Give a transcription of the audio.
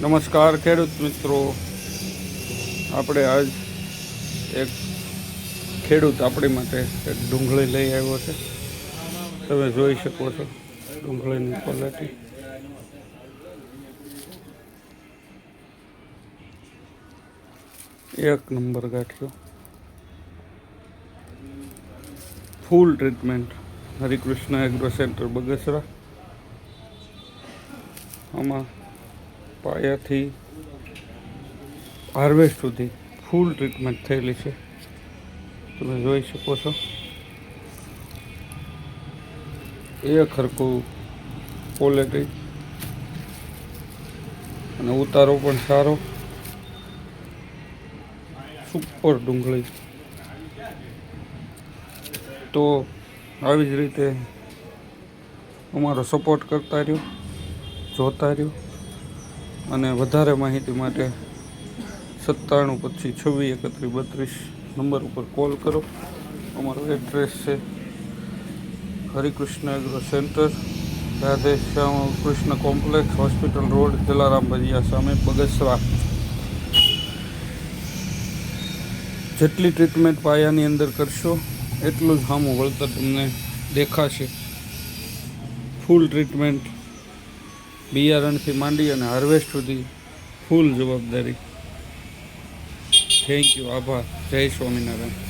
નમસ્કાર ખેડૂત મિત્રો, આપણે આજ એક ખેડૂત આપણી માટે એક ડુંગળી લઈ આવ્યો છે. તમે જોઈ શકો છો ડુંગળીની ક્વોલિટી. એક નંબર ગાંઠિયો, full treatment, Harikrishna agro centre Bagasara. આમાં પાયાથી હાર્વેસ્ટ સુધી ફૂલ ટ્રીટમેન્ટ થયેલી છે. તમે જોઈ શકો છો. એક હરખું ક્વોલિટી અને ઉતારો પણ સારો. સુપર ડુંગળી. તો આવી જ રીતે અમારો સપોર્ટ કરતા રહ્યો, જોતા રહ્યો, અને વધારે માહિતી માટે 97 25 26 31 32 નંબર ઉપર કોલ કરો. અમારો એડ્રેસ છે Harikrishna agro centre, Radhe Shyam Krishna complex, hospital road, Jalaram ભજીયા સામે, બગસરા. જેટલી ટ્રીટમેન્ટ પાયાની અંદર કરશો એટલું જ સામું વળતર તમને દેખાશે. ફૂલ ટ્રીટમેન્ટ, બિયારણથી માંડી અને હાર્વેસ્ટ સુધી ફૂલ જવાબદારી. થેન્ક યુ, આભાર. જય સ્વામિનારાયણ.